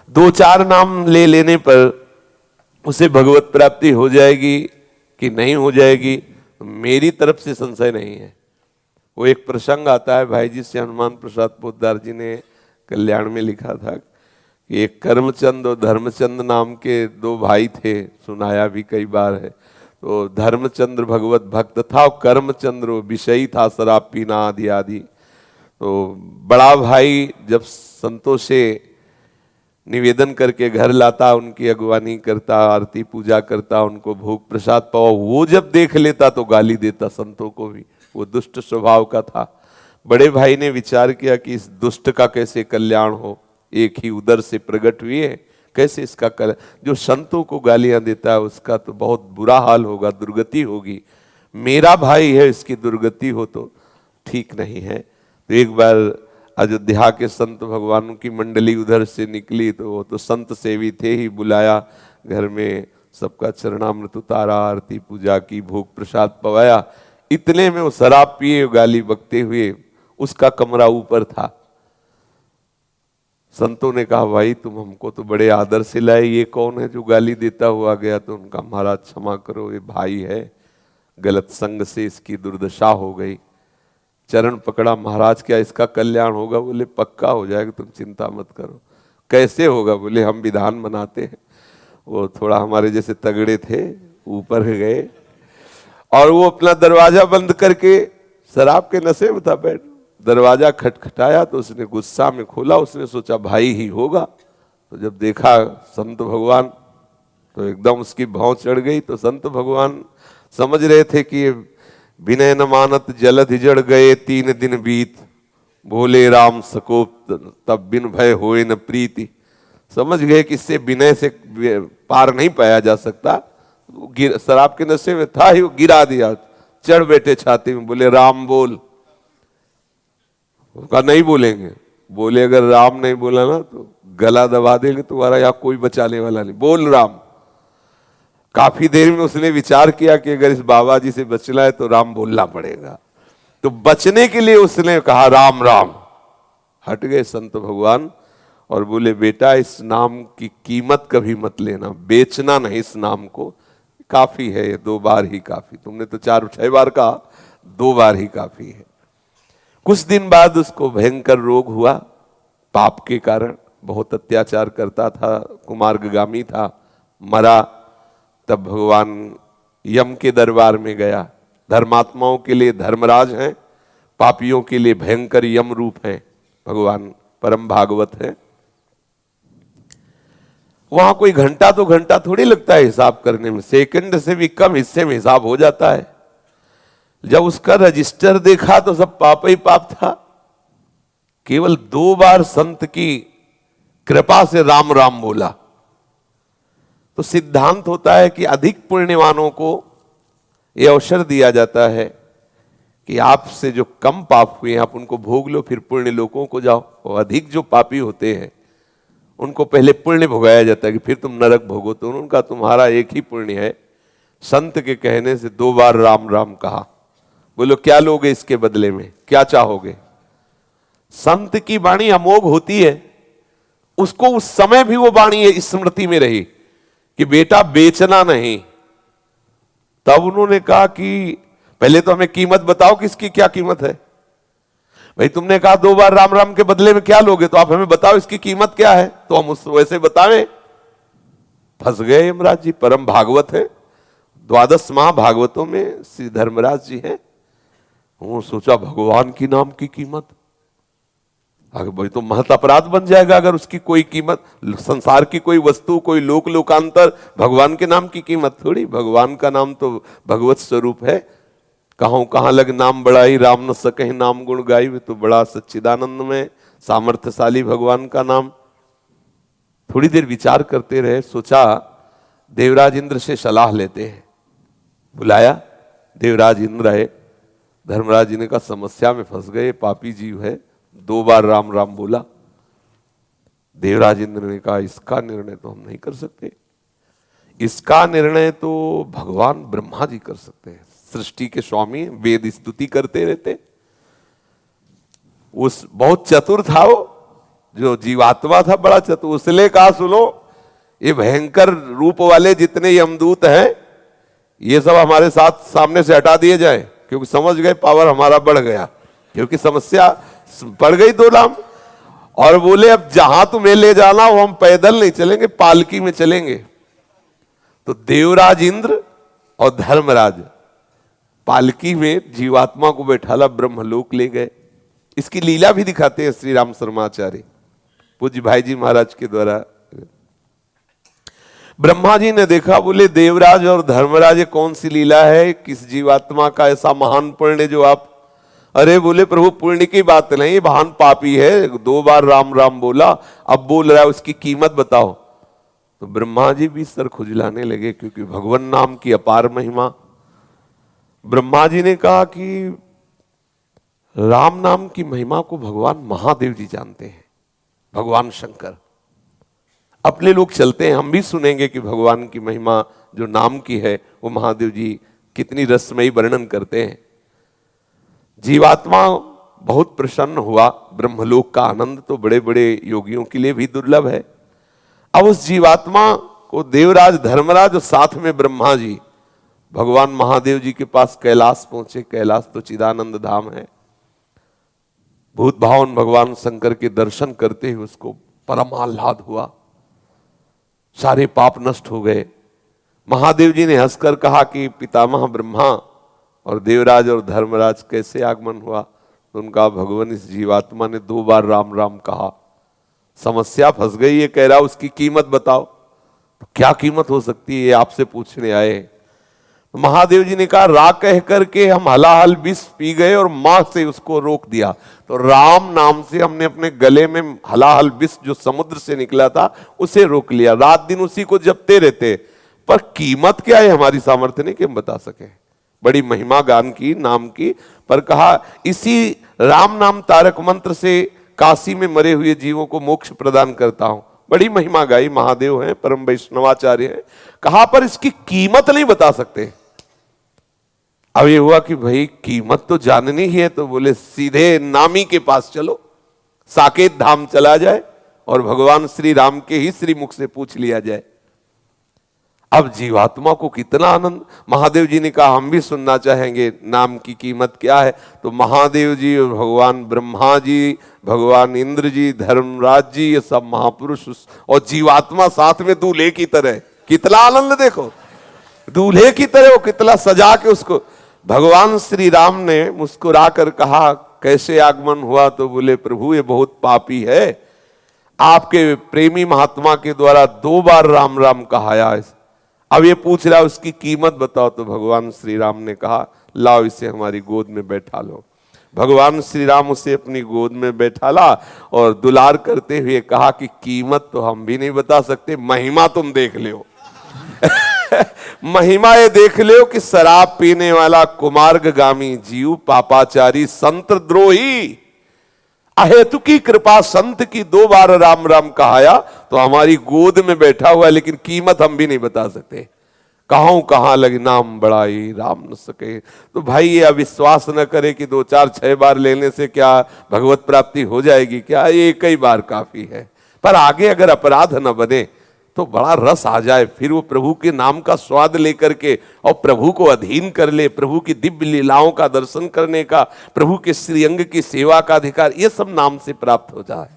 दो चार नाम ले लेने पर उसे भगवत प्राप्ति हो जाएगी कि नहीं हो जाएगी, मेरी तरफ से संशय नहीं है। वो एक प्रसंग आता है, भाई जी से हनुमान प्रसाद पोद्दार जी ने कल्याण में लिखा था कि एक कर्मचंद और धर्मचंद नाम के दो भाई थे, सुनाया भी कई बार है। तो धर्मचंद्र भगवत भक्त था और कर्मचंद्र विषयी था, शराब पीना आदि आदि। तो बड़ा भाई जब संतों से निवेदन करके घर लाता, उनकी अगवानी करता, आरती पूजा करता, उनको भोग प्रसाद पाओ, वो जब देख लेता तो गाली देता संतों को भी। वो दुष्ट स्वभाव का था। बड़े भाई ने विचार किया कि इस दुष्ट का कैसे कल्याण हो, एक ही उदर से प्रकट हुए, कैसे इसका जो संतों को गालियां देता है उसका तो बहुत बुरा हाल होगा, दुर्गति होगी। मेरा भाई है, इसकी दुर्गति हो तो ठीक नहीं है। तो एक बार अयोध्या के संत भगवानों की मंडली उधर से निकली, तो वो तो संत सेवी थे ही, बुलाया घर में, सबका चरणामृत उतारा, आरती पूजा की, भोग प्रसाद पवाया। इतने में वो शराब पिए गाली बकते हुए, उसका कमरा ऊपर था। संतों ने कहा भाई तुम हमको तो बड़े आदर से लाए, ये कौन है जो गाली देता हुआ गया? तो उनका महाराज क्षमा करो, ये भाई है, गलत संग से इसकी दुर्दशा हो गई। चरण पकड़ा, महाराज क्या इसका कल्याण होगा? बोले पक्का हो जाएगा, तुम चिंता मत करो। कैसे होगा? बोले हम विधान बनाते हैं। वो थोड़ा हमारे जैसे तगड़े थे, ऊपर गए और वो अपना दरवाजा बंद करके, शराब के नशे में था बैठ, दरवाजा खटखटाया तो उसने गुस्सा में खोला। उसने सोचा भाई ही होगा, तो जब देखा संत भगवान तो एकदम उसकी भौं चढ़ गई। तो संत भगवान समझ रहे थे कि विनय न मानत जलधि जड़ गए, 3 दिन बीत, भोले राम सकोप तब बिन भय होए न प्रीति। समझ गए कि इससे विनय से पार नहीं पाया जा सकता। शराब के नशे में था ही, वो गिरा दिया, चढ़ बैठे छाती में, बोले राम बोल। उसका नहीं बोलेंगे, बोले अगर राम नहीं बोला ना तो गला दबा देंगे, तुम्हारा यहाँ कोई बचाने वाला नहीं, बोल राम। काफी देर में उसने विचार किया कि अगर इस बाबा जी से बचना है तो राम बोलना पड़ेगा। तो बचने के लिए उसने कहा राम राम। हट गए संत भगवान और बोले बेटा इस नाम की कीमत कभी मत लेना, बेचना नहीं इस नाम को, काफी है ये, 2 बार ही काफी। तुमने तो 4-6 बार कहा, 2 बार ही काफी है। कुछ दिन बाद उसको भयंकर रोग हुआ, पाप के कारण, बहुत अत्याचार करता था, कुमार्गामी था, मरा। तब भगवान यम के दरबार में गया। धर्मात्माओं के लिए धर्मराज हैं, पापियों के लिए भयंकर यम रूप है भगवान, परम भागवत है। वहां कोई घंटा 2 घंटा थोड़ी लगता है हिसाब करने में, सेकंड से भी कम हिस्से में हिसाब हो जाता है। जब उसका रजिस्टर देखा तो सब पाप ही पाप था। केवल 2 बार संत की कृपा से राम राम बोला। तो सिद्धांत होता है कि अधिक पुण्यवानों को यह अवसर दिया जाता है कि आपसे जो कम पाप हुए आप उनको भोग लो, फिर पुण्य लोकों को जाओ। और अधिक जो पापी होते हैं उनको पहले पुण्य भोगाया जाता है कि फिर तुम नरक भोगो। तो उनका तुम्हारा एक ही पुण्य है। संत के कहने से 2 बार राम राम कहा। बोलो क्या लोगे इसके बदले में, क्या चाहोगे? संत की वाणी अमोघ होती है, उसको उस समय भी वो वाणी स्मृति में रही कि बेटा बेचना नहीं। तब उन्होंने कहा कि पहले तो हमें कीमत बताओ कि इसकी क्या कीमत है। भाई तुमने कहा 2 बार राम राम के बदले में क्या लोगे, तो आप हमें बताओ इसकी कीमत क्या है, तो हम उस वैसे बतावें। फंस गए यमराज जी, परम भागवत है, 12 महाभागवतों में श्री धर्मराज जी हैं। वो सोचा भगवान की नाम की कीमत, अगर भाई तो महत अपराध बन जाएगा अगर उसकी कोई कीमत, संसार की कोई वस्तु, कोई लोक लोकांतर, भगवान के नाम की कीमत थोड़ी। भगवान का नाम तो भगवत स्वरूप है। कहां लग नाम बड़ाई, राम न सकहि नाम गुण गाई। तो बड़ा सच्चिदानंद में सामर्थ्यशाली भगवान का नाम। थोड़ी देर विचार करते रहे, सोचा देवराज इंद्र से सलाह लेते हैं। बुलाया, देवराज इंद्र है। धर्मराज जी ने कहा समस्या में फंस गए, पापी जीव है, 2 बार राम राम बोला। देवराज इंद्र ने कहा इसका निर्णय तो हम नहीं कर सकते, इसका निर्णय तो भगवान ब्रह्मा जी कर सकते हैं, सृष्टि के स्वामी, वेद स्तुति करते रहते। उस बहुत चतुर था वो, जो जीवात्मा था बड़ा चतुर, उसने कहा सुनो ये भयंकर रूप वाले जितने यमदूत हैं ये सब हमारे साथ सामने से हटा दिए जाए, क्योंकि समझ गए पावर हमारा बढ़ गया, क्योंकि समस्या पड़ गई दो नाम। और बोले अब जहां तुम्हें ले जाना वो हम पैदल नहीं चलेंगे, पालकी में चलेंगे। तो देवराज इंद्र और धर्मराज पालकी में जीवात्मा को बैठाला ब्रह्मलोक ले गए। इसकी लीला भी दिखाते हैं श्री राम शर्माचार्य पूज्य भाई जी महाराज के द्वारा। ब्रह्मा जी ने देखा, बोले देवराज और धर्मराज ये कौन सी लीला है, किस जीवात्मा का ऐसा महान पुण्य जो आप, अरे बोले प्रभु पुण्य की बात नहीं, ये महान पापी है, 2 बार राम राम बोला, अब बोल रहा है, उसकी कीमत बताओ। तो ब्रह्मा जी भी सर खुजलाने लगे, क्योंकि भगवान नाम की अपार महिमा। ब्रह्मा जी ने कहा कि राम नाम की महिमा को भगवान महादेव जी जानते हैं, भगवान शंकर। अपने लोग चलते हैं, हम भी सुनेंगे कि भगवान की महिमा जो नाम की है वो महादेव जी कितनी रसमयी वर्णन करते हैं। जीवात्मा बहुत प्रसन्न हुआ। ब्रह्मलोक का आनंद तो बड़े बड़े योगियों के लिए भी दुर्लभ है। अब उस जीवात्मा को देवराज धर्मराज और साथ में ब्रह्मा जी भगवान महादेव जी के पास कैलाश पहुंचे। कैलाश तो चिदानंद धाम है। भूत भावन भगवान शंकर के दर्शन करते हुए उसको परम आह्लाद हुआ, सारे पाप नष्ट हो गए। महादेव जी ने हंसकर कहा कि पितामह ब्रह्मा और देवराज और धर्मराज कैसे आगमन हुआ? तो उनका भगवान इस जीवात्मा ने 2 बार राम राम कहा, समस्या फंस गई, ये कह रहा उसकी कीमत बताओ। तो क्या कीमत हो सकती है ये आपसे पूछने आए। तो महादेव जी ने कहा रा कह करके हम हलाहल विष पी गए और मां से उसको रोक दिया। तो राम नाम से हमने अपने गले में हलाहल विष जो समुद्र से निकला था उसे रोक लिया। रात दिन उसी को जपते रहते, पर कीमत क्या है हमारी सामर्थ्य नहीं कि हम बता सके। बड़ी महिमा गान की नाम की, पर कहा इसी राम नाम तारक मंत्र से काशी में मरे हुए जीवों को मोक्ष प्रदान करता हूं। बड़ी महिमा गाई, महादेव हैं, परम वैष्णवाचार्य हैं। कहा पर इसकी कीमत नहीं बता सकते। अब ये हुआ कि भाई कीमत तो जाननी ही है, तो बोले सीधे नामी के पास चलो, साकेत धाम चला जाए और भगवान श्री राम के ही श्रीमुख से पूछ लिया जाए। अब जीवात्मा को कितना आनंद। महादेव जी ने कहा हम भी सुनना चाहेंगे नाम की कीमत क्या है। तो महादेव जी और भगवान ब्रह्मा जी, भगवान इंद्र जी, धर्मराज जी, ये सब महापुरुष और जीवात्मा साथ में दूल्हे की तरह, कितना आनंद देखो, दूल्हे की तरह वो कितना सजा के उसको। भगवान श्री राम ने मुस्कुरा कर कहा कैसे आगमन हुआ? तो बोले प्रभु ये बहुत पापी है, आपके प्रेमी महात्मा के द्वारा 2 बार राम राम कहाया। अब ये पूछ रहा उसकी कीमत बताओ। तो भगवान श्री राम ने कहा लाओ इसे हमारी गोद में बैठा लो। भगवान श्री राम उसे अपनी गोद में बैठाला और दुलार करते हुए कहा कि कीमत तो हम भी नहीं बता सकते, महिमा तुम देख लो। महिमा ये देख लो कि शराब पीने वाला कुमार्गामी जीव, पापाचारी, संत द्रोही, अहेतु की कृपा संत की 2 बार राम राम कहाया तो हमारी गोद में बैठा हुआ, लेकिन कीमत हम भी नहीं बता सकते। कहूं कहां लगी नाम बड़ाई राम न सके। तो भाई ये अविश्वास न करे कि 2 4 6 बार लेने से क्या भगवत प्राप्ति हो जाएगी, क्या ये कई बार काफी है। पर आगे अगर अपराध न बने तो बड़ा रस आ जाए, फिर वो प्रभु के नाम का स्वाद लेकर के और प्रभु को अधीन कर ले, प्रभु की दिव्य लीलाओं का दर्शन करने का, प्रभु के श्रीअंग की सेवा का अधिकार, ये सब नाम से प्राप्त हो जाए।